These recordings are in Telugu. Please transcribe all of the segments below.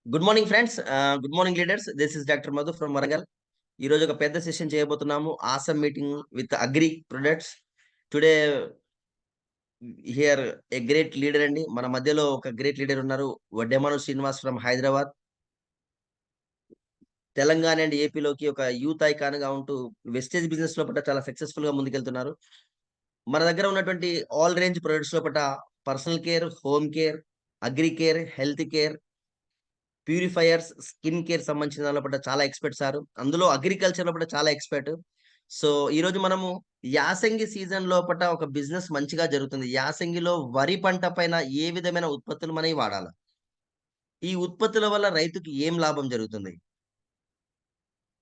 Good morning friends. Good morning leaders. This is doctor Madhu from Warangal. ఈరోజు ఒక పెద్ద సెషన్ చేయబోతున్నాము. Awesome meeting with agri products. Today here a great leader అండి. మన మధ్యలో ఒక గ్రేట్ లీడర్ ఉన్నారు. వడ్డెమాను శ్రీనివాస్ ఫ్రమ్ హైదరాబాద్. తెలంగాణ అండ్ ఏపీలోకి ఒక యూత్ ఐకాన్ గా ఉంటూ వెస్టేజ్ బిజినెస్ లోపల చాలా సక్సెస్ఫుల్ గా ముందుకెళ్తున్నారు. మన దగ్గర ఉన్నటువంటి ఆల్ రేంజ్ ప్రొడక్ట్స్ లోపల personal care, home care, agri care, health care, purifiers, skin care సంబంధించిన దానిలో పట్ల చాలా ఎక్స్‌పర్ట్ సారు. అందులో అగ్రికల్చర్‌లో కూడా చాలా ఎక్స్‌పర్ట్. సో, ఈరోజు మనము యాసంగి సీజన్ లోపట ఒక బిజినెస్ మంచిగా జరుగుతుంది. యాసంగిలో వరి పంట పైన ఏ విధమైన ఉత్పత్తులు మనయి వాడాల? ఈ ఉత్పత్తుల వల్ల రైతుకి ఏం లాభం జరుగుతుంది?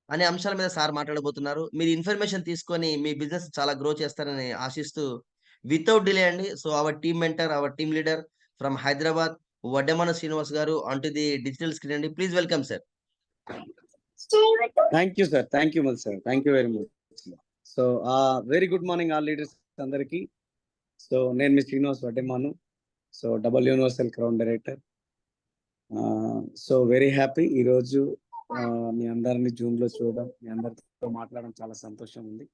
అనే అంశాల మీద సార్ మాట్లాడబోతున్నారు. మీరు ఇన్ఫర్మేషన్ తీసుకొని మీ బిజినెస్ చాలా గ్రో చేస్తారని ఆశిస్తూ వితౌట్ డిలే అండి. So, our team mentor, our team leader from Hyderabad Vaddemana Srinivas garu on to the digital screen అండి. Please welcome sir. Thank you sir. Thank you much sir. Thank you very much. So very good morning all leaders అందరికీ. సో నేను మీ Srinivas Vaddemanu. So double universal crown director. So very happy ఈరోజు మీ అందరినీ జూమ్లో చూడడం, మీ అందరితో మాట్లాడడం చాలా సంతోషం ఉంది.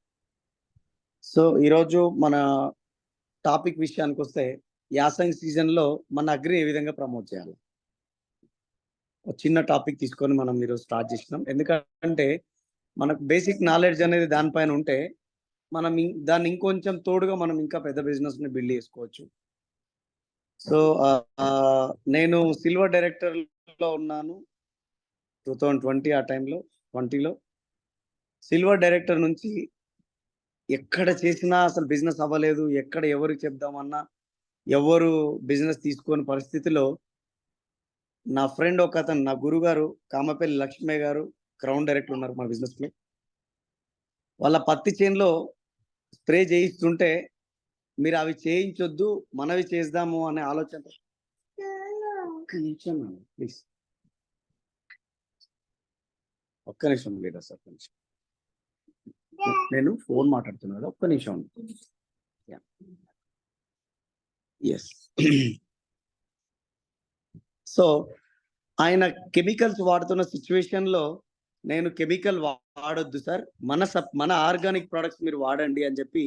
సో ఈరోజు మన టాపిక్ విషయానికి వస్తే యాసంగి సీజన్లో మన అగ్రి ఏ విధంగా ప్రమోట్ చేయాలి, ఒక చిన్న టాపిక్ తీసుకొని మనం ఈరోజు స్టార్ట్ చేసినాం. ఎందుకంటే మనకు బేసిక్ నాలెడ్జ్ అనేది దానిపైన ఉంటే మనం దాన్ని ఇంకొంచెం తోడుగా మనం ఇంకా పెద్ద బిజినెస్ని బిల్డ్ చేసుకోవచ్చు. సో నేను సిల్వర్ డైరెక్టర్లో ఉన్నాను 2020. ఆ టైంలో 20లో సిల్వర్ డైరెక్టర్ నుంచి ఎక్కడ చేసినా అసలు బిజినెస్ అవ్వలేదు. ఎక్కడ ఎవరికి చెప్దామన్నా ఎవరు బిజినెస్ తీసుకొని పరిస్థితిలో నా ఫ్రెండ్ ఒక అతను, నా గురుగారు కామపల్లి లక్ష్మయ్య గారు క్రౌన్ డైరెక్టర్ ఉన్నారు మన బిజినెస్ లో. వాళ్ళ పత్తి చేనులో స్ప్రే చేయిస్తుంటే మీరు అవి చేయించొద్దు, మనవి చేద్దాము అనే ఆలోచన. ప్లీజ్ ఒక్క నిమిషం లీడర్ సార్, ఒక్క నిమిషం. నేను ఫోన్ మాట్లాడుతున్నా కదా, ఒక్క నిమిషం. ఎస్. సో ఆయన కెమికల్స్ వాడుతున్న సిచ్యువేషన్లో నేను కెమికల్ వాడొద్దు సార్, మన ఆర్గానిక్ ప్రొడక్ట్స్ మీరు వాడండి అని చెప్పి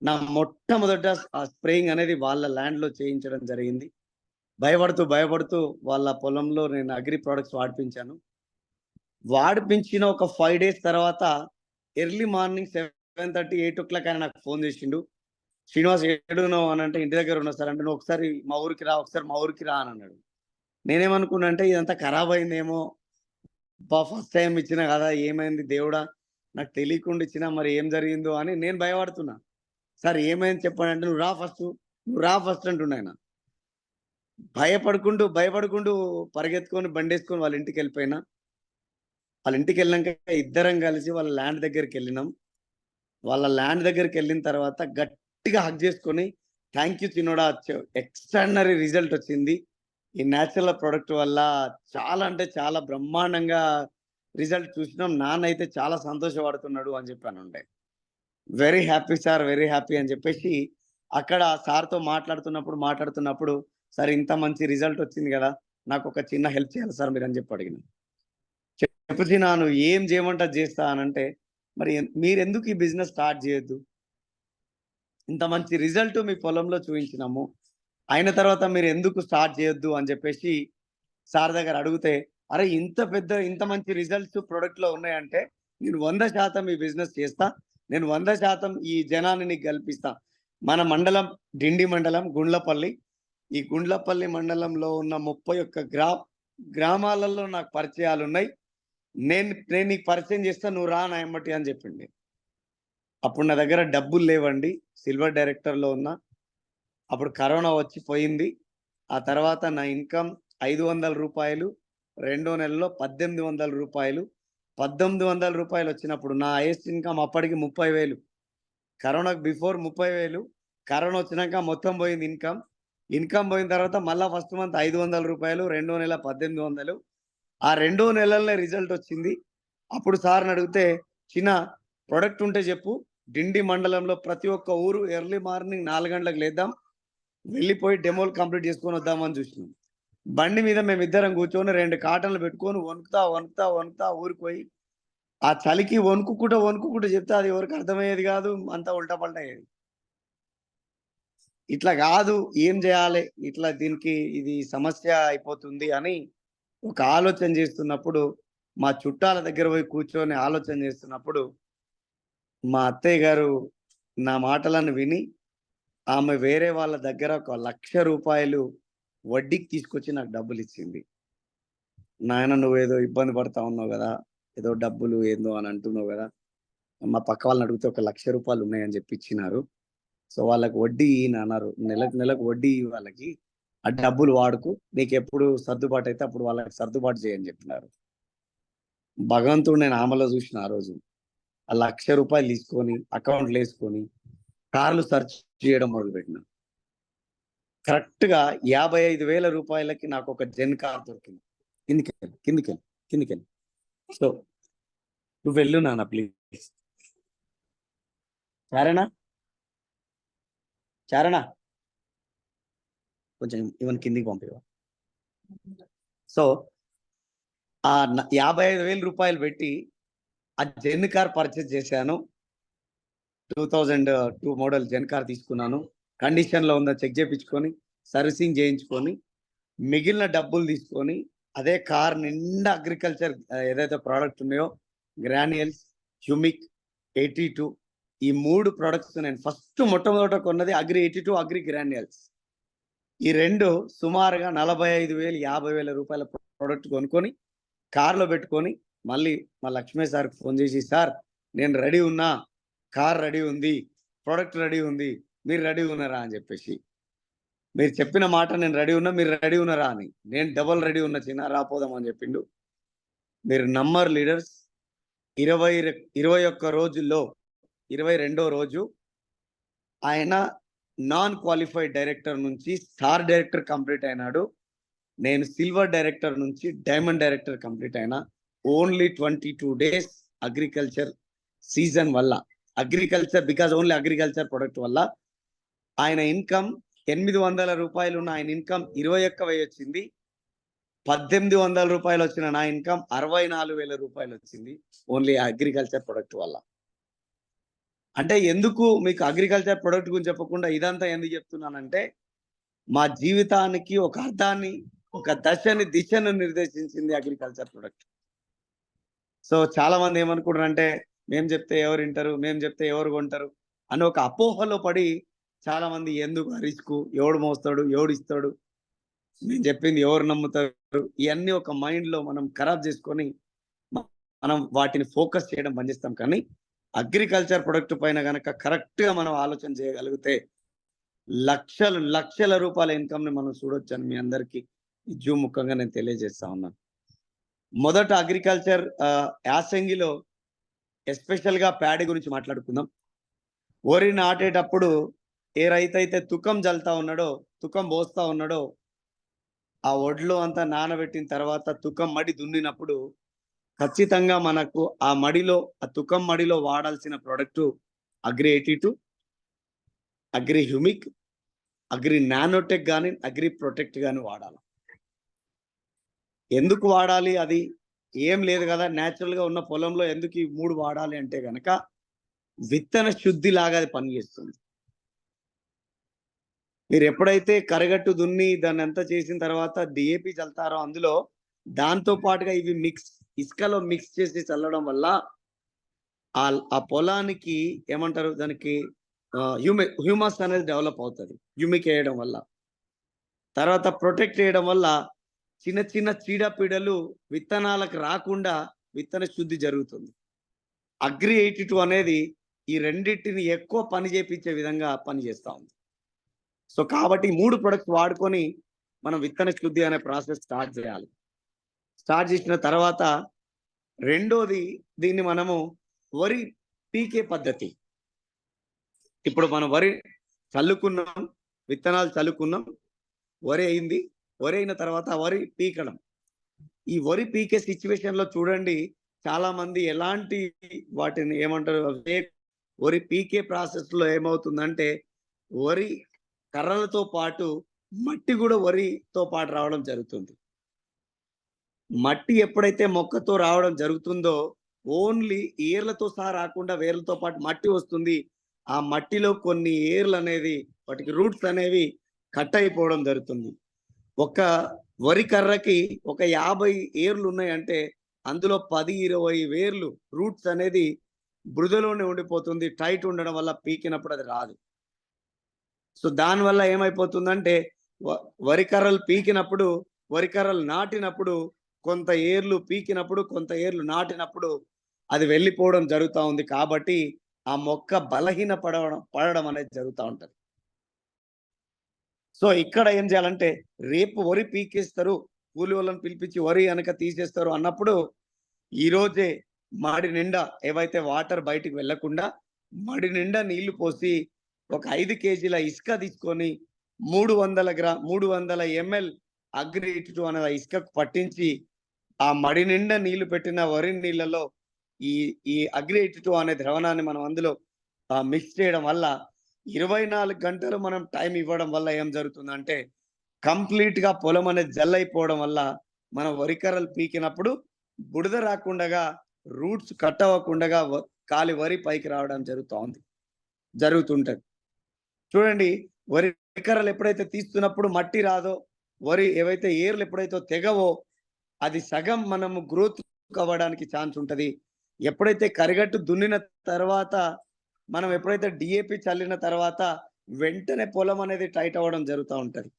నా మొట్టమొదట ఆ స్ప్రేయింగ్ అనేది వాళ్ళ ల్యాండ్లో చేయించడం జరిగింది. భయపడుతూ వాళ్ళ పొలంలో నేను అగ్రి ప్రొడక్ట్స్ వాడిపించిన ఒక 5 days తర్వాత ఎర్లీ మార్నింగ్ 7:30, 8 o'clock ఆయన నాకు ఫోన్ చేసిండు. శ్రీనివాస్ ఏడున్నావు అని అంటే, ఇంటి దగ్గర ఉన్నా సార్ అంటే, నువ్వు ఒకసారి మా ఊరికి రా అని అన్నాడు. నేనేమనుకున్నా అంటే ఇదంతా ఖరాబ్ అయిందేమో, ఫస్ట్ టైం ఇచ్చిన కదా, ఏమైంది దేవుడా నాకు తెలియకుండా ఇచ్చినా, మరి ఏం జరిగిందో అని నేను భయపడుతున్నా. సార్ ఏమైంది చెప్పండి అంటే, నువ్వు రా ఫస్ట్ అంటున్నా ఆయన. భయపడుకుంటూ పరిగెత్తుకొని బండేసుకొని వాళ్ళ ఇంటికి వెళ్ళిపోయినా. వాళ్ళ ఇంటికి వెళ్ళినాక ఇద్దరం కలిసి వాళ్ళ ల్యాండ్ దగ్గరికి వెళ్ళినాం. వాళ్ళ ల్యాండ్ దగ్గరికి వెళ్ళిన తర్వాత గట్టిగా హగ్ చేసుకొని, థ్యాంక్ యూ చిన్నోడా, ఎక్స్ట్రాడినరీ రిజల్ట్ వచ్చింది ఈ న్యాచురల్ ప్రోడక్ట్ వల్ల, చాలా అంటే చాలా బ్రహ్మాండంగా రిజల్ట్ చూసినాం, నాన్న అయితే చాలా సంతోషపడుతున్నాడు అని చెప్పాను. ఉండే very happy sir, very happy అని చెప్పేసి అక్కడ సార్తో మాట్లాడుతున్నప్పుడు సార్ ఇంత మంచి రిజల్ట్ వచ్చింది కదా, నాకు ఒక చిన్న హెల్ప్ చేయాలి సార్ మీరు అని చెప్పి అడిగిన. చెప్పి నాను ఏం చేయమంటా చేస్తా అనంటే, మరి మీరు ఎందుకు ఈ బిజినెస్ స్టార్ట్ చేయొద్దు, ఇంత మంచి రిజల్ట్ మీ పొలంలో చూపించినాము, అయిన తర్వాత మీరు ఎందుకు స్టార్ట్ చేయొద్దు అని చెప్పేసి సార్ దగ్గర అడిగితే, అరే ఇంత మంచి రిజల్ట్స్ ప్రొడక్ట్లో ఉన్నాయంటే నేను 100% ఈ బిజినెస్ చేస్తా, నేను 100% ఈ జనాన్ని నీకు కల్పిస్తా. మన మండలం డిండి మండలం గుండ్లపల్లి, ఈ గుండ్లపల్లి మండలంలో ఉన్న 31 గ్రామాలలో నాకు పరిచయాలు ఉన్నాయి, నేను నీకు పరిచయం చేస్తా, నువ్వు రా నా ఎమ్మటి అని చెప్పింది. అప్పుడు నా దగ్గర డబ్బులు లేవండి, సిల్వర్ డైరెక్టర్లో ఉన్నా. అప్పుడు కరోనా వచ్చి పోయింది. ఆ తర్వాత నా ఇన్కమ్ 500 రూపాయలు, 2వ నెలలో 1800 రూపాయలు. 1800 రూపాయలు వచ్చినప్పుడు నా హైయెస్ట్ ఇన్కమ్ అప్పటికి 30,000. కరోనాకు బిఫోర్ 30,000, కరోనా వచ్చినాక మొత్తం పోయింది ఇన్కమ్ పోయిన తర్వాత మళ్ళీ ఫస్ట్ మంత్ 500 రూపాయలు, 2వ నెల 1800. ఆ 2వ నెలలోనే రిజల్ట్ వచ్చింది. అప్పుడు సార్ని అడిగితే, చిన్న ప్రొడక్ట్ ఉంటే చెప్పు, డిండి మండలంలో ప్రతి ఒక్క ఊరు ఎర్లీ మార్నింగ్ 4 గంటలకు లేద్దాం, వెళ్ళిపోయి డెమోలు కంప్లీట్ చేసుకొని వద్దామని చూసినాం. బండి మీద మేమిద్దరం కూర్చొని 2 కాటన్లు పెట్టుకొని వణుకుతా ఊరికి పోయి ఆ చలికి వణుకుకుంటూ చెప్తే అది ఎవరికి అర్థమయ్యేది కాదు. అంతా ఉల్టా పల్టా అయ్యేది. ఇట్లా కాదు, ఏం చేయాలి? ఇట్లా దీనికి ఇది సమస్య అయిపోతుంది అని ఒక ఆలోచన చేస్తున్నప్పుడు, మా చుట్టాల దగ్గర పోయి కూర్చొని ఆలోచన చేస్తున్నప్పుడు, మా అత్తయ్య గారు నా మాటలను విని, ఆమె వేరే వాళ్ళ దగ్గర ఒక ₹1,00,000 వడ్డీకి తీసుకొచ్చి నాకు డబ్బులిచ్చింది. నాయన నువ్వేదో ఇబ్బంది పడతా ఉన్నావు గదా! ఏదో డబ్బులు ఏందో అని అంటున్నావు గదా! మా పక్క వాళ్ళని అడిగితే ఒక ₹1,00,000 ఉన్నాయని చెప్పి ఇచ్చినారు. సో, వాళ్ళకి వడ్డీ ఇయ్యి అన్నారు. నెలకు నెలకు వడ్డీ ఇయ్యి వాళ్ళకి. ఆ డబ్బులు వాడుకో. నీకెప్పుడు సర్దుబాటు అయితే అప్పుడు వాళ్ళకి సర్దుబాటు చేయని చెప్పినారు. భగవంతుడు నేను ఆమెలో చూసిన ఆ రోజు. ఆ ₹1,00,000 తీసుకొని అకౌంట్‌లో యేసుకొని కార్లు సెర్చ్ చేయడం మొదలుపెట్టినా. కరెక్ట్‌గా ₹55,000కి నాకొక జెన్ కార్ దొరికింది. కిందికెళ్ళు. సో, నువ్వెళ్ళు నాన్న ప్లీజ్. సరేనా? చారణ కొంచెం ఈవెన్ కిందికి పంపివా. సో, ఆ ₹55,000 పెట్టి ఆ జెన్ కార్ పర్చేజ్ చేశాను. 2002 మోడల్ జెన్ కార్ తీసుకున్నాను. కండిషన్‌లో ఉందా చెక్ చేపించుకొని, సర్వీసింగ్ చేయించుకొని, మిగిలిన డబ్బులు తీసుకొని, అదే కార్ నిండా అగ్రికల్చర్ ఏదైతే ప్రొడక్ట్ ఉన్నాయో గ్రాన్యూల్స్, హ్యూమిక్, 82 ఈ 3 ప్రొడక్ట్స్ నేను మొట్టమొదట కొన్నది అగ్రి 82, అగ్రి గ్రాన్యూల్స్. ఈ 2 సుమారుగా 45,000, ₹50,000 ప్రొడక్ట్ కొనుక్కొని కార్‌లో పెట్టుకొని మళ్ళీ మా లక్ష్మయ్య సార్‌కి ఫోన్ చేసి, "సార్ నేను రెడీ ఉన్నా. కార్ రెడీ ఉంది. ప్రొడక్ట్ రెడీ ఉంది. మీరు రెడీ ఉన్నారా?" అని చెప్పేసి. "మీరు చెప్పిన మాట నేను రెడీ ఉన్నా. మీరు రెడీ ఉన్నారా?" అని. "నేను డబుల్ రెడీ ఉన్నా చిన్న రాపోదాం" అని చెప్పిండు. మీరు నమ్మరు లీడర్స్ 21 రోజుల్లో 22వ రోజు ఆయన నాన్ క్వాలిఫైడ్ డైరెక్టర్ నుంచి స్టార్ డైరెక్టర్ కంప్లీట్ అయినాడు. నేను సిల్వర్ డైరెక్టర్ నుంచి డైమండ్ డైరెక్టర్ కంప్లీట్ అయినా. ఓన్లీ 22 డేస్ అగ్రికల్చర్ సీజన్ వల్ల, బికాజ్ ఓన్లీ అగ్రికల్చర్ ప్రొడక్ట్ వల్ల ఆయన ఇన్కమ్ ₹800 ఉన్న ఆయన ఇన్కమ్ 21,000 వచ్చింది. ₹1,800 వచ్చిన నా ఇన్కమ్ ₹64,000 వచ్చింది. ఓన్లీ అగ్రికల్చర్ ప్రొడక్ట్ వల్ల. అంటే ఎందుకు మీకు అగ్రికల్చర్ ప్రొడక్ట్ గురించి చెప్పకుండా ఇదంతా ఎందుకు చెప్తున్నానంటే, మా జీవితానికి ఒక అర్థాన్ని, ఒక దిశను నిర్దేశించింది అగ్రికల్చర్ ప్రొడక్ట్. సో, చాలా మంది ఏమనుకుంటారంటే, మేము చెప్తే ఎవరు వింటారు? మేము చెప్తే ఎవరు కొంటారు? అని ఒక అపోహలో పడి చాలా మంది ఎందుకు ఆ రిస్కు? ఎవడు మోస్తాడు? ఎవడిస్తాడు? నేను చెప్పింది ఎవరు నమ్ముతారు? ఇయన్నీ ఒక మైండ్‌లో మనం ఖరాబ్ చేసుకొని మనం వాటిని ఫోకస్ చేయడం బంద్ చేస్తాం. కానీ అగ్రికల్చర్ ప్రొడక్ట్ పైన గనక కరెక్ట్‌గా మనం ఆలోచన చేయగలిగితే లక్షల రూపాయల ఇన్కమ్‌ని మనం చూడొచ్చని మీ అందరికీ ఈ జూమ్ ముఖంగా నేను తెలియజేస్తా ఉన్నాను. మొదట అగ్రికల్చర్ యాసంగిలో ఎస్పెషల్‌గా ప్యాడీ గురించి మాట్లాడుకుందాం. వరి నాటేటప్పుడు ఏ రైతైతే తుకం జల్తా ఉన్నాడో, తుకం పోస్తా ఉన్నాడో, ఆ ఒడ్లు అంతా నానబెట్టిన తర్వాత తుకం మడి దున్నినప్పుడు ఖచ్చితంగా మనకు ఆ తుకం మడిలో వాడాల్సిన product agri 82, agri humic, agri nanotech గాని, అగ్రి ప్రొటెక్ట్ గాని వాడాలి. ఎందుకు వాడాలి? అది ఏం లేదు కదా, న్యాచురల్‌గా ఉన్న పొలంలో ఎందుకు ఈ 3 వాడాలి అంటే గనక విత్తన శుద్ధి లాగా అది పనిచేస్తుంది. మీరు ఎప్పుడైతే కరగట్టు దున్ని దాన్నంతా చేసిన తర్వాత డీఏపీ చల్లుతారో అందులో దాంతో పాటుగా ఇవి ఇసుకలో మిక్స్ చేసి చల్లడం వల్ల ఆ పొలానికి ఏమంటారు దానికి హ్యూమస్ అనేది డెవలప్ అవుతది. హ్యూమిక్ వేయడం వల్ల. తర్వాత ప్రొటెక్ట్ చేయడం వల్ల చిన్న చీడపీడలు విత్తనాలకు రాకుండా విత్తన శుద్ధి జరుగుతుంది. అగ్రి 82 అనేది ఈ రెండిటిని ఎక్కువ పని చేపించే విధంగా పనిచేస్తా ఉంది. సో, కాబట్టి 3 ప్రొడక్ట్స్ వాడుకొని మనం విత్తన శుద్ధి అనే ప్రాసెస్ స్టార్ట్ చేయాలి. స్టార్ట్ చేసిన తర్వాత రెండోది దీన్ని మనము వరి పీకే పద్ధతి. ఇప్పుడు మనం వరి చల్లుకున్నాం, విత్తనాలు చల్లుకున్నాం, వరి అయింది. వరి అయిన తర్వాత వరి పీకడం. ఈ వరి పీకే సిచ్యువేషన్‌లో చూడండి చాలా మంది ఎలాంటి వాటిని ఏమంటారు వరి పీకే ప్రాసెస్‌లో ఏమవుతుందంటే వరి కర్రలతో పాటు మట్టి కూడా వరితో పాటు రావడం జరుగుతుంది. మట్టి ఎప్పుడైతే మొక్కతో రావడం జరుగుతుందో ఓన్లీ ఏర్లతో సహా రాకుండా వేర్లతో పాటు మట్టి వస్తుంది. ఆ మట్టిలో కొన్ని ఏర్లనేది వాటికి రూట్స్ అనేవి కట్ అయిపోవడం జరుగుతుంది. ఒక వరి కర్రకి ఒక 50 ఏర్లు ఉన్నాయంటే అందులో 10, 20 వేర్లు రూట్స్ అనేది బృదలోనే ఉండిపోతుంది. టైట్ ఉండడం వల్ల పీకినప్పుడు అది రాదు. సో దానివల్ల ఏమైపోతుందంటే వ వరి కర్రలు పీకినప్పుడు, వరి కర్రలు నాటినప్పుడు కొంత ఏర్లు పీకినప్పుడు, కొంత ఏర్లు నాటినప్పుడు అది వెళ్ళిపోవడం జరుగుతా ఉంది. కాబట్టి ఆ మొక్క బలహీన పడడం అనేది జరుగుతా ఉంటది. సో ఇక్కడ ఏం చేయాలంటే రేపు వరి పీకేస్తారు, కూలి వాళ్ళని పిలిపించి వరి గనక తీసేస్తారు అన్నప్పుడు ఈరోజే మడి నిండా ఏవైతే వాటర్ బయటికి వెళ్ళకుండా మడి నిండా నీళ్లు పోసి ఒక 5 కేజీల ఇసుక తీసుకొని 300 ఎంఎల్ అగ్రి 82 అనే ఆ ఇసుకకు పట్టించి ఆ మడి నిండా నీళ్లు పెట్టిన వరి నీళ్ళలో ఈ ఈ అగ్రి 82 అనే ద్రవణాన్ని మనం అందులో మిక్స్ చేయడం వల్ల 24 గంటలు మనం టైం ఇవ్వడం వల్ల ఏం జరుగుతుందంటే కంప్లీట్‌గా పొలం అనేది జల్లయిపోవడం వల్ల మనం వరి కర్రలు పీకినప్పుడు బుడద రాకుండగా రూట్స్ కట్ అవ్వకుండగా కాలి వరి పైకి రావడం జరుగుతుంటది. చూడండి, వరి కర్రలు ఎప్పుడైతే తీస్తున్నప్పుడు మట్టి రాదో, వరి ఏవైతే ఏర్లు ఎప్పుడైతే తెగవో అది సగం మనము గ్రోత్ అవ్వడానికి ఛాన్స్ ఉంటది. ఎప్పుడైతే కరిగట్టు దున్నిన తర్వాత మనం ఎప్పుడైతే డీఏపీ చల్లిన తర్వాత వెంటనే పొలం అనేది టైట్ అవ్వడం జరుగుతా ఉంటది.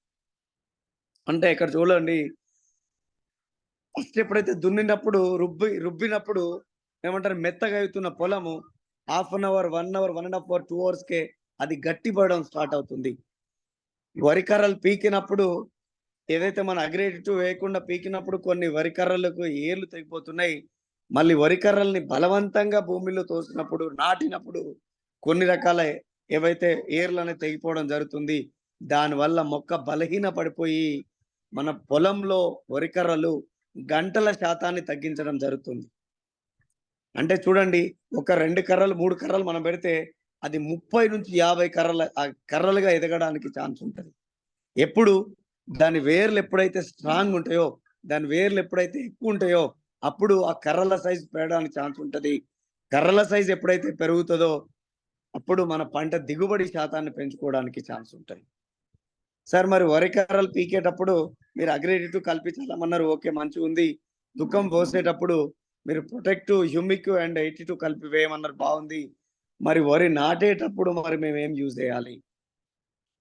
అంటే ఇక్కడ చూడండి, ఫస్ట్ ఎప్పుడైతే దున్నినప్పుడు రుబ్బినప్పుడు ఏమంటారు మెత్తగా అవుతున్న పొలము half an hour, 1 hour, 1 ½ hour, 2 అవర్స్‌కే అది గట్టిపడడం స్టార్ట్ అవుతుంది. వరి కర్రలు పీకినప్పుడు ఏదైతే మన అగ్రి 82 వేయకుండా పీకినప్పుడు కొన్ని వరి కర్రలకు ఏర్లు తెగిపోతున్నాయి. మళ్ళీ వరి కర్రల్ని బలవంతంగా భూమిలో తోసినప్పుడు, నాటినప్పుడు కొన్ని రకాల ఏవైతే ఏర్లనేవి తెగిపోవడం జరుగుతుంది. దానివల్ల మొక్క బలహీన పడిపోయి మన పొలంలో వరి కర్రలు గంటల శాతాన్ని తగ్గించడం జరుగుతుంది. అంటే చూడండి, ఒక 2 కర్రలు, 3 కర్రలు మనం పెడితే అది 30-50 కర్రలుగా ఎదగడానికి ఛాన్స్ ఉంటది. ఎప్పుడు దాని వేర్లు ఎప్పుడైతే స్ట్రాంగ్ ఉంటాయో, దాని వేర్లు ఎప్పుడైతే ఎక్కువ ఉంటాయో అప్పుడు ఆ కర్రల సైజ్ పెరగడానికి ఛాన్స్ ఉంటది. కర్రల సైజ్ ఎప్పుడైతే పెరుగుతదో అప్పుడు మన పంట దిగుబడి శాతాన్ని పెంచుకోవడానికి ఛాన్స్ ఉంటది. సార్ మరి వరి కర్రలు పీకేటప్పుడు మీరు అగ్రి 82 కల్పించాలన్నారు. ఓకే, మంచిగుంది. దుఃఖం పోసేటప్పుడు మీరు ప్రొటెక్టివ్, హ్యూమిక్ అండ్ 82 కలిపి వేయమన్నారు, బాగుంది. మరి వరి నాటేటప్పుడు మరి మేమేం యూజ్ చేయాలి?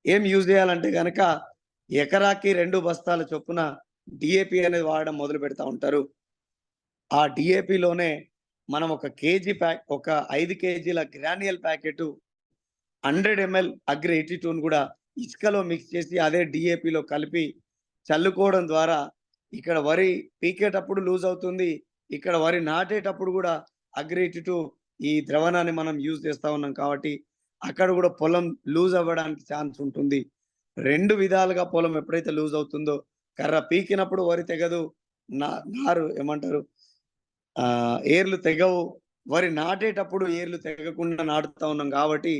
ఏం యూజ్ చేయాలంటే గనక ఎకరాకి 2 బస్తాల చొప్పున డీఏపీ అనేది వాడడం మొదలు పెడతా ఉంటారు. ఆ డీఏపీలోనే మనం ఒక 5 కేజీల గ్రాన్యుయల్ ప్యాకెటు 100 ఎంఎల్ అగ్రి 82ను కూడా ఇసుకలో మిక్స్ చేసి అదే డీఏపీలో కలిపి చల్లుకోవడం ద్వారా ఇక్కడ వరి పీకేటప్పుడు లూజ్ అవుతుంది. ఇక్కడ వరి నాటేటప్పుడు కూడా అగ్రి 82 ఈ ద్రవణాన్ని మనం యూజ్ చేస్తా ఉన్నాం కాబట్టి అక్కడ కూడా పొలం లూజ్ అవ్వడానికి ఛాన్స్ ఉంటుంది. 2 విధాలుగా పొలం ఎప్పుడైతే లూజ్ అవుతుందో కర్ర పీకినప్పుడు వరి తెగదు. నారు ఏమంటారు ఏర్లు తెగవు. వరి నాటేటప్పుడు ఏర్లు తెగకుండా నాటుతా ఉన్నాం కాబట్టి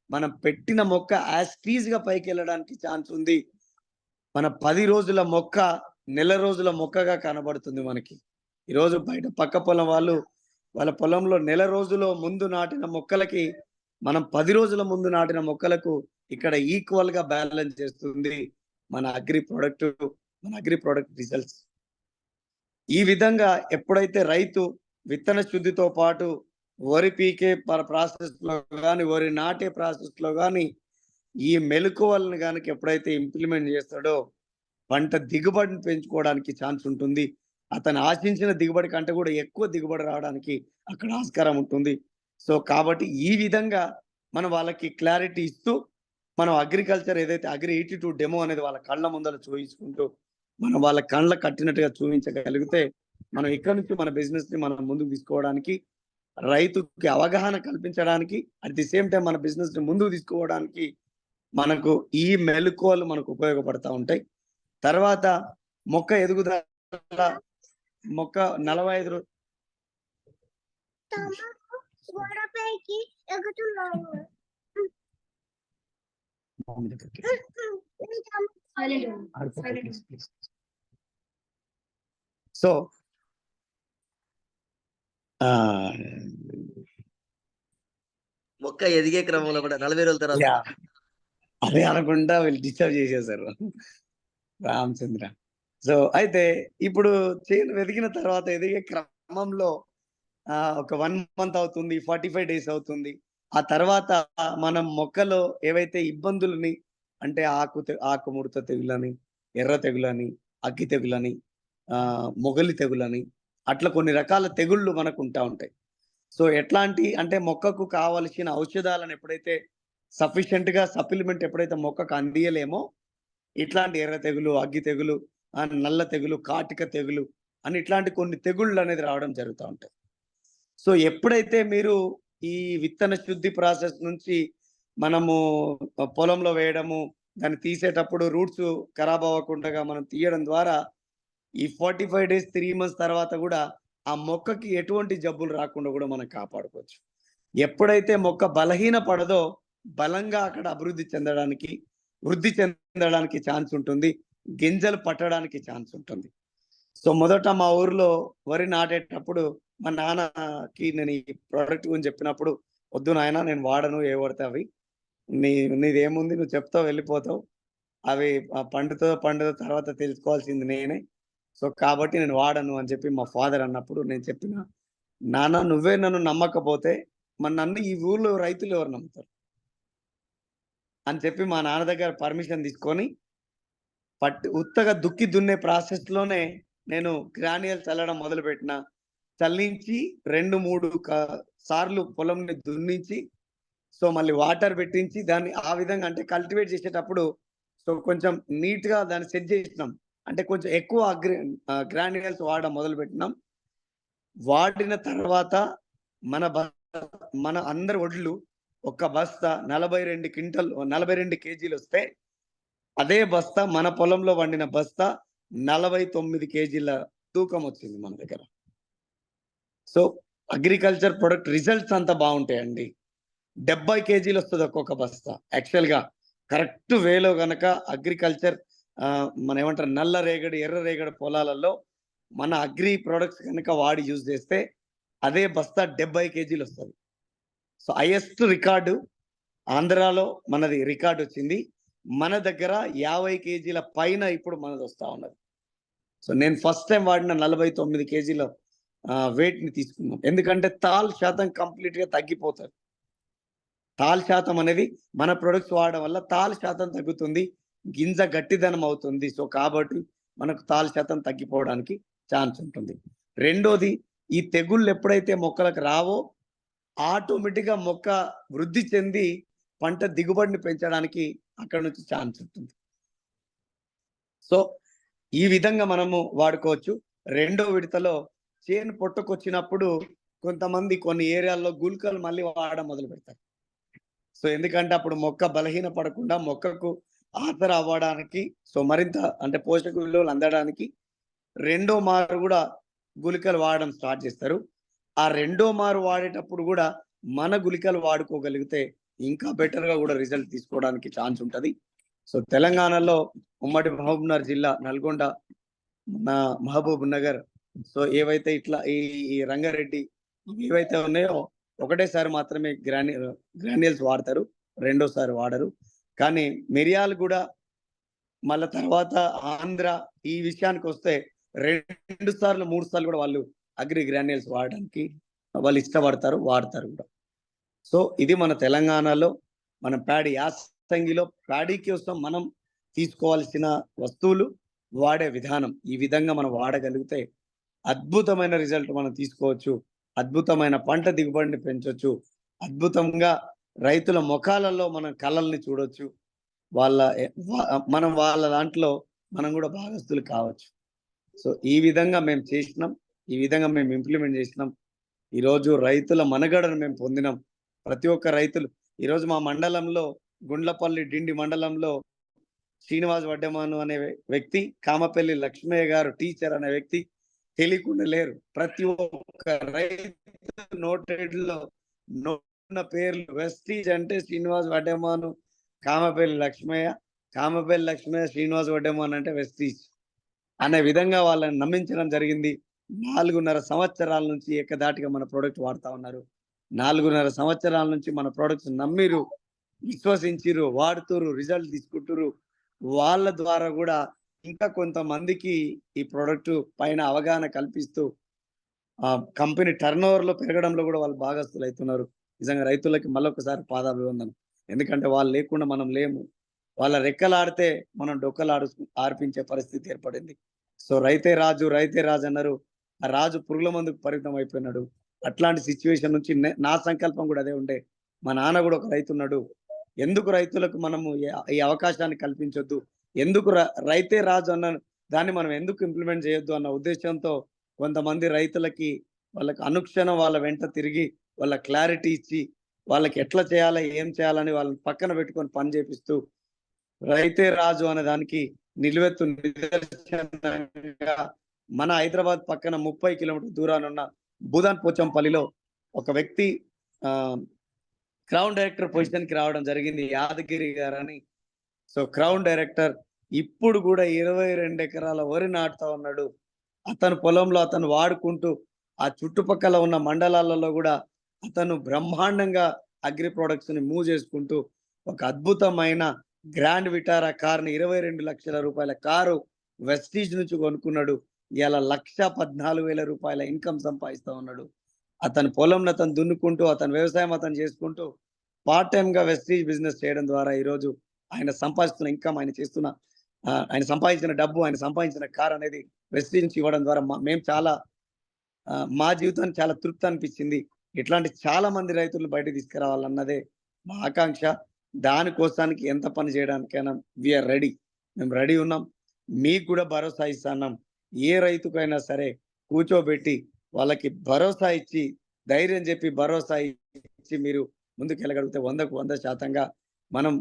మనం పెట్టిన మొక్క యాజ్ టీజ్‌గా పైకెళ్ళడానికి ఛాన్స్ ఉంది. మన 10 రోజుల మొక్క నెల రోజుల మొక్కగా కనబడుతుంది మనకి. ఈరోజు బయట పక్క పొలం వాళ్ళు వాళ్ళ పొలంలో నెల రోజుల ముందు నాటిన మొక్కలకి మనం 10 రోజుల ముందు నాటిన మొక్కలకు ఇక్కడ ఈక్వల్‌గా బ్యాలెన్స్ చేస్తుంది మన అగ్రి ప్రొడక్ట్ రిజల్ట్స్. ఈ విధంగా ఎప్పుడైతే రైతు విత్తన శుద్ధితో పాటు వరి పీకే ప్రాసెస్‌లో గాని, వరి నాటే ప్రాసెస్‌లో గాని ఈ మెళకువలను గనక ఎప్పుడైతే ఇంప్లిమెంట్ చేస్తాడో పంట దిగుబడిని పెంచుకోవడానికి ఛాన్స్ ఉంటుంది. అతను ఆశించిన దిగుబడి కంటే కూడా ఎక్కువ దిగుబడి రావడానికి అక్కడ ఆస్కారం ఉంటుంది. సో కాబట్టి ఈ విధంగా మనం వాళ్ళకి క్లారిటీ ఇస్తూ మనం అగ్రికల్చర్ ఏదైతే అగ్రి 82 డెమో అనేది వాళ్ళ కళ్ళ ముందర చూయించుకుంటూ మనం వాళ్ళ కళ్ళ కట్టినట్టుగా చూపించగలిగితే మనం ఇక్కడి నుంచి మన బిజినెస్‌ని మనం ముందుకు తీసుకోవడానికి, రైతుకి అవగాహన కల్పించడానికి, అట్ ది సేమ్ టైమ్ మన బిజినెస్‌ని ముందుకు తీసుకోవడానికి మనకు ఈ మెళకువలు మనకు ఉపయోగపడతా ఉంటాయి. తర్వాత మొక్క ఎదుగుదల మొక్క 45 గోడపైకి ఎగుతున్నాను. సో మొక్క ఎదిగే క్రమంలో కూడా 40 రోజుల తర్వాత అదే అనకుండా వీళ్ళు డిస్టర్బ్ చేసేసారు రామచంద్ర. సో అయితే ఇప్పుడు చేను ఎదిగిన తర్వాత ఎదిగే క్రమంలో ఒక 1 మంత్ అవుతుంది, 45 డేస్ అవుతుంది. ఆ తర్వాత మనం మొక్కలో ఏవైతే ఇబ్బందులని అంటే ఆకుముడత తెగులని, ఎర్ర తెగులని, అగ్గి తెగులని, మొగలి తెగులని అట్లా కొన్ని రకాల తెగుళ్ళు మనకు ఉంటాయి. సో ఎట్లాంటి అంటే మొక్కకు కావలసిన ఔషధాలను ఎప్పుడైతే సఫిషియెంట్‌గా సప్లిమెంట్ ఎప్పుడైతే మొక్కకు అందియలేమో ఇట్లాంటి ఎర్ర తెగులు, అగ్గి తెగులు, నల్ల తెగులు, కాటిక తెగులు అని ఇట్లాంటి కొన్ని తెగుళ్ళు అనేది రావడం జరుగుతూ ఉంటాయి. సో ఎప్పుడైతే మీరు ఈ విత్తన శుద్ధి ప్రాసెస్ నుంచి మనము పొలంలో వేయడము, దాన్ని తీసేటప్పుడు రూట్స్ ఖరాబ్ అవ్వకుండా మనం తీయడం ద్వారా ఈ 45 డేస్ 3 మంత్స్ తర్వాత కూడా ఆ మొక్కకి ఎటువంటి జబ్బులు రాకుండా కూడా మనం కాపాడుకోవచ్చు. ఎప్పుడైతే మొక్క బలహీన పడదో బలంగా అక్కడ వృద్ధి చెందడానికి ఛాన్స్ ఉంటుంది. గింజలు పట్టడానికి ఛాన్స్ ఉంటుంది. సో మొదట మా ఊర్లో వరి నాటేటప్పుడు మా నాన్నకి నేను ఈ ప్రోడక్ట్ గురించి చెప్పినప్పుడు, "వద్దు నాయన నేను వాడను, ఏ పడితే అవి. నీదేముంది నువ్వు చెప్తావు వెళ్ళిపోతావు. అవి పండుదో తర్వాత తెలుసుకోవాల్సింది నేనే. సో కాబట్టి నేను వాడను" అని చెప్పి మా ఫాదర్ అన్నప్పుడు నేను చెప్పిన, "నాన్న నువ్వే నన్ను నమ్మకపోతే మరి నన్ను ఈ ఊర్లో రైతులు ఎవరు నమ్ముతారు?" అని చెప్పి మా నాన్న దగ్గర పర్మిషన్ తీసుకొని ఉత్తగా దుక్కి దున్నే ప్రాసెస్‌లోనే నేను గ్రాన్యుల్ చల్లడం మొదలుపెట్టిన. చల్లించి 2, 3 సార్లు పొలంని దున్నించి, సో మళ్ళీ వాటర్ పెట్టించి దాన్ని ఆ విధంగా అంటే కల్టివేట్ చేసేటప్పుడు సో కొంచెం నీట్‌గా దాన్ని సెట్ చేసినాం. అంటే కొంచెం ఎక్కువ గ్రాన్యుల్స్ వాడడం మొదలుపెట్టినాం. వాడిన తర్వాత మన అందరి వడ్లు ఒక బస్తా 42 కేజీలొస్తే అదే బస్తా మన పొలంలో వండిన బస్తా 49 కేజీల తూకం వచ్చింది మన దగ్గర. సో అగ్రికల్చర్ ప్రొడక్ట్ రిజల్ట్స్ అంతా బాగుంటాయండి. 70 కేజీలు వస్తుంది ఒక్కొక్క బస్తా. యాక్చువల్‌గా కరెక్ట్ వేలో గనక అగ్రికల్చర్ మన ఏమంటారు నల్ల రేగడి, ఎర్ర రేగడి పొలాలలో మన అగ్రి ప్రొడక్ట్స్ కనుక వాడి యూజ్ చేస్తే అదే బస్తా 70 కేజీలు వస్తుంది. సో హైయెస్ట్ రికార్డు ఆంధ్రాలో మనది రికార్డ్ వచ్చింది. మన దగ్గర 50 కేజీల పైన ఇప్పుడు మనది వస్తా ఉన్నది. సో నేను ఫస్ట్ టైం వాడిన 49 కేజీల వెయిట్‌ని తీసుకున్నాం. ఎందుకంటే తాల్ శాతం కంప్లీట్‌గా తగ్గిపోతది. తాల్ శాతం అనేది మన ప్రొడక్ట్స్ వాడడం వల్ల తాల్ శాతం తగ్గుతుంది. గింజ గట్టిదనం అవుతుంది. సో కాబట్టి మనకు తాల్ శాతం తగ్గిపోవడానికి ఛాన్స్ ఉంటుంది. రెండోది ఈ తెగుళ్ళు ఎప్పుడైతే మొక్కలకు రావో ఆటోమేటిక్‌గా మొక్క వృద్ధి చెంది పంట దిగుబడిని పెంచడానికి అక్కడ నుంచి ఛాన్స్ ఉంటుంది. సో ఈ విధంగా మనము వాడుకోవచ్చు. రెండో విడతలో చేను పొట్టకొచ్చినప్పుడు కొంతమంది కొన్ని ఏరియాల్లో గుళికలు మళ్ళీ వాడడం మొదలు పెడతారు. సో ఎందుకంటే అప్పుడు మొక్క బలహీన పడకుండా మొక్కకు ఆసరా అవ్వడానికి సో మరింత అంటే పోషక విలువలు అందడానికి రెండో మారు కూడా గుళికలు వాడడం స్టార్ట్ చేస్తారు. ఆ రెండో మారు వాడేటప్పుడు కూడా మన గుళికలు వాడుకోగలిగితే ఇంకా బెటర్‌గా కూడా రిజల్ట్ తీసుకోవడానికి ఛాన్స్ ఉంటది. సో తెలంగాణలో ఉమ్మడి మహబూబ్‌నగర్ జిల్లా, నల్గొండ, మహబూబ్ నగర్ సో ఏవైతే ఇట్లా ఈ రంగారెడ్డి ఏవైతే ఉన్నాయో ఒకటేసారి మాత్రమే గ్రాన్యుల్స్ వాడతారు. రెండోసారి వాడరు. కానీ మిరియాలగూడ మళ్ళా తర్వాత ఆంధ్ర ఈ విషయానికొస్తే 2 సార్లు, 3 సార్లు కూడా వాళ్ళు అగ్రి గ్రాన్యుల్స్ వాడడానికి వాళ్ళు ఇష్టపడతారు, వాడతారు కూడా. సో ఇది మన తెలంగాణలో మన యాసంగిలో ప్యాడీ కోసం మనం తీసుకోవాల్సిన వస్తువులు, వాడే విధానం. ఈ విధంగా మనం వాడగలిగితే అద్భుతమైన రిజల్ట్ మనం తీసుకోవచ్చు. అద్భుతమైన పంట దిగుబడిని పెంచొచ్చు. అద్భుతంగా రైతుల ముఖాలలో మనం కళల్ని చూడొచ్చు. మనం వాళ్ళ దాంట్లో మనం కూడా భాగస్తులు కావచ్చు. సో ఈ విధంగా మేము చేసినాం. ఈ విధంగా మేము ఇంప్లిమెంట్ చేసినాం. ఈరోజు రైతుల మనుగడను మేము పొందినాం. ప్రతి ఒక్క రైతులు ఈరోజు మా మండలంలో గుండ్లపల్లి డిండి మండలంలో శ్రీనివాస్ వడ్డెమాను అనే వ్యక్తి, కామపల్లి లక్ష్మయ్య గారు టీచర్ అనే వ్యక్తి తెలియకుండా లేరు. ప్రతి ఒక్క రైతు నోటెడ్లో ఉన్న పేర్లు వెస్టీజ్ అంటే శ్రీనివాస్ వడ్డెమాను, కామపల్లి లక్ష్మయ్య, కామపల్లి లక్ష్మీ శ్రీనివాస్ వడ్డేమో అని అంటే వెస్టీజ్ అనే విధంగా వాళ్ళని నమ్మించడం జరిగింది. 4.5 సంవత్సరాల నుంచి ఏకధాటిగా మన ప్రోడక్ట్ వాడుతా ఉన్నారు. 4.5 సంవత్సరాల నుంచి మన ప్రొడక్ట్స్ నమ్మిరు, విశ్వసించిరు, వాడుతురు, రిజల్ట్ తీసుకుంటురు. వాళ్ళ ద్వారా కూడా ఇంకా కొంతమందికి ఈ ప్రోడక్ట్ పైన అవగాహన కల్పిస్తూ కంపెనీ టర్న్ ఓవర్లో పెరగడంలో కూడా వాళ్ళు భాగస్తులు అవుతున్నారు. నిజంగా రైతులకి మళ్ళొకసారి పాదాభివందనం. ఎందుకంటే వాళ్ళు లేకుండా మనం లేము. వాళ్ళ రెక్కలాడితే మనం డొక్కలాడు ఆర్పించే పరిస్థితి ఏర్పడింది. సో రైతే రాజు అన్నారు. ఆ రాజు పురుగుల మందుకు పరిమితం అయిపోయినాడు. అట్లాంటి సిచ్యువేషన్ నుంచి నా సంకల్పం కూడా అదే ఉండే. మా నాన్న కూడా ఒక రైతు ఉన్నాడు. ఎందుకు రైతులకు మనము ఈ అవకాశాన్ని కల్పించొద్దు, ఎందుకు రైతే రాజు అన్న దాన్ని మనం ఎందుకు ఇంప్లిమెంట్ చేయొద్దు అన్న ఉద్దేశంతో కొంతమంది రైతులకి వాళ్ళకి అనుక్షణం వాళ్ళ వెంట తిరిగి వాళ్ళ క్లారిటీ ఇచ్చి వాళ్ళకి ఎట్లా చేయాలి, ఏం చేయాలని వాళ్ళని పక్కన పెట్టుకొని పని చేపిస్తూ రైతే రాజు అనే దానికి నిలువెత్తు నిదర్శనంగా మన హైదరాబాద్ పక్కన 30 కిలోమీటర్ దూరాన ఉన్న భూదాన్ పోచంపల్లిలో ఒక వ్యక్తి క్రౌన్ డైరెక్టర్ పొజిషన్ కి రావడం జరిగింది, యాదగిరి గారని. సో క్రౌన్ డైరెక్టర్ ఇప్పుడు కూడా 22 ఎకరాల వరి నాటుతా ఉన్నాడు. అతను పొలంలో అతను వాడుకుంటూ ఆ చుట్టుపక్కల ఉన్న మండలాలలో కూడా అతను బ్రహ్మాండంగా అగ్రి ప్రొడక్ట్స్ ని మూవ్ చేసుకుంటూ ఒక అద్భుతమైన గ్రాండ్ విటారా కార్ని 22 లక్షల రూపాయల కారు వెస్టీజ్ నుంచి కొనుక్కున్నాడు. ఇలా 1,14,000 రూపాయల ఇన్కమ్ సంపాదిస్తా ఉన్నాడు. అతని పొలంలో అతను దున్నుకుంటూ అతని వ్యవసాయం అతను చేసుకుంటూ పార్ట్ టైం గా వెస్టీజ్ బిజినెస్ చేయడం ద్వారా ఈరోజు ఆయన సంపాదిస్తున్న ఇన్కమ్, ఆయన సంపాదించిన డబ్బు, ఆయన సంపాదించిన కార్ అనేది వెస్టీజ్ నుంచి ఇవ్వడం ద్వారా మేము చాలా మా జీవితానికి చాలా తృప్తి అనిపించింది. ఇట్లాంటి చాలా మంది రైతులను బయటకు తీసుకురావాలన్నదే మా ఆకాంక్ష. దానికోసానికి ఎంత పని చేయడానికైనా వీఆర్ రెడీ, మేము రెడీ ఉన్నాం. మీకు కూడా భరోసా ఇస్తున్నాం. ఏ రైతుకైనా సరే కూర్చోబెట్టి వాళ్ళకి భరోసా ఇచ్చి ధైర్యం చెప్పి భరోసా ఇచ్చి మీరు ముందుకు వెళ్ళగలిగితే 100కు 100% మనం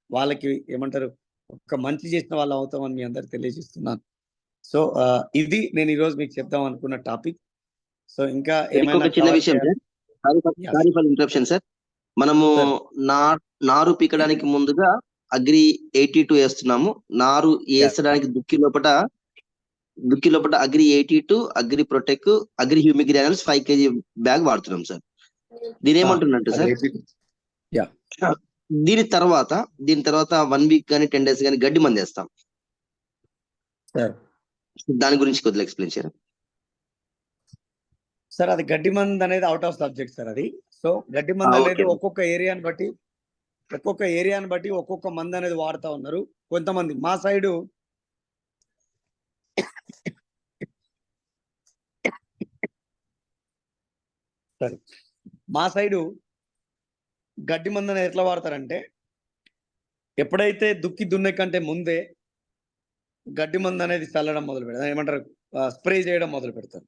వాళ్ళకి ఏమంటారు ఒక మంచి చేసిన వాళ్ళు అవుతామని మీ అందరికి తెలియజేస్తున్నాను. సో ఇది నేను ఈరోజు మీకు చెప్దాం అనుకున్న టాపిక్. సో ఇంకా ఏమైనా చిన్న విషయం సారీ ఫర్ ఇంటరప్షన్ సార్. మనము నారు పీకడానికి ముందుగా అగ్రి 82 వేస్తున్నాము. నారు వేసడానికి దుక్కి లోపల agri 82, agri protect, agri humic granules 5 kg bag వాడుతున్నాం సార్. దీని ఏమంటున్నట్టు సార్, దీని తర్వాత 1 వీక్ కానీ 10 days కానీ గడ్డి మందు వేస్తాం. దాని గురించి కొద్దిగా ఎక్స్ప్లెయిన్ చేయరా సార్? అది గడ్డి మందు అనేది అవుట్ ఆఫ్ సబ్జెక్ట్ సార్ అది. సో గడ్డి మందు అనేది ఒక్కొక్క ఏరియాని బట్టి ఒక్కొక్క మందు అనేది వాడుతా ఉన్నారు. కొంతమంది మా సైడు గడ్డి మందు అనేది ఎట్లా వాడతారంటే, ఎప్పుడైతే దుక్కి దున్నే కంటే ముందే గడ్డి మందు అనేది చల్లడం మొదలు పెడతారు, ఏమంటారు స్ప్రే చేయడం మొదలు పెడతారు.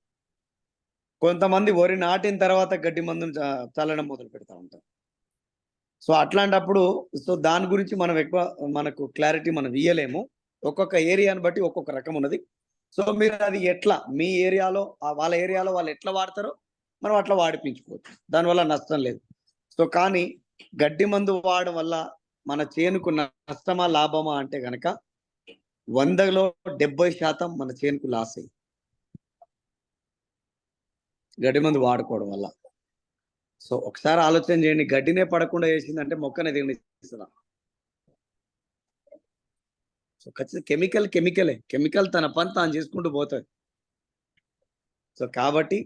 కొంతమంది వరి నాటిన తర్వాత గడ్డి మందును చల్లడం మొదలు పెడతా ఉంటారు. సో అట్లాంటప్పుడు దాని గురించి మనకు క్లారిటీ మనం ఇయ్యలేము. ఒక్కొక్క ఏరియాని బట్టి ఒక్కొక్క రకం ఉన్నది. సో మీరు అది ఎట్లా మీ ఏరియాలో వాళ్ళ ఏరియాలో వాళ్ళు ఎట్లా వాడతారో మనం అట్లా వాడిపించుకోవచ్చు, దానివల్ల నష్టం లేదు. సో కానీ గడ్డి మందు వాడడం వల్ల మన చేనుకు నష్టమా లాభమా అంటే గనక 100లో 70% మన చేనుకు లాస్ అయ్యి గడ్డి మందు వాడుకోవడం వల్ల. సో ఒకసారి ఆలోచన చేయండి, గడ్డినే పడకుండా చేసిందంటే మొక్కనే తినిస్తుందా? సో ఖచ్చితంగా కెమికల్ తన పని తాను చేసుకుంటూ పోతుంది. సో కాబట్టి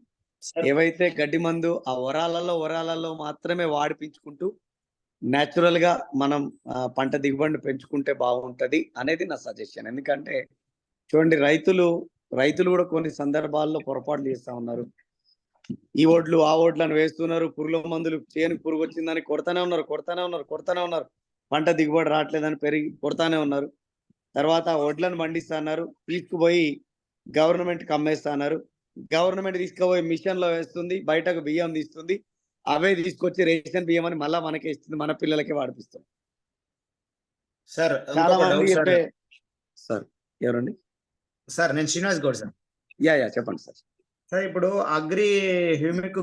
ఏవైతే గడ్డి మందు ఆ వరాలలో మాత్రమే వాడిపించుకుంటూ న్యాచురల్ గా మనం పంట దిగుబడిని పెంచుకుంటే బాగుంటది అనేది నా సజెషన్. ఎందుకంటే చూడండి, రైతులు కూడా కొన్ని సందర్భాల్లో పొరపాట్లు చేస్తా ఉన్నారు. ఈ ఓడ్లు ఆ ఓడ్లను వేస్తున్నారు, పురుగుల మందులు చేనుకు పురుగు వచ్చిందని కొడతానే ఉన్నారు. పంట దిగుబడి రావట్లేదని పెరిగి కొడతానే ఉన్నారు. తర్వాత వడ్లను పండిస్తా అన్నారు, తీసుకుపోయి గవర్నమెంట్కి అమ్మేస్తా అన్నారు. గవర్నమెంట్ తీసుకుపోయి మిషన్ లో వేస్తుంది, బయటకు బియ్యం తీస్తుంది, అవే తీసుకొచ్చి రేషన్ బియ్యం అని మళ్ళా మనకే ఇస్తుంది, మన పిల్లలకే వాడిపిస్తుంది. సార్ చాలా మంది సార్ ఎవరండి? సార్ నేను శ్రీనివాస్ గౌడ్ సార్. యా చెప్పండి సార్. సార్ ఇప్పుడు అగ్రి హ్యూమిక్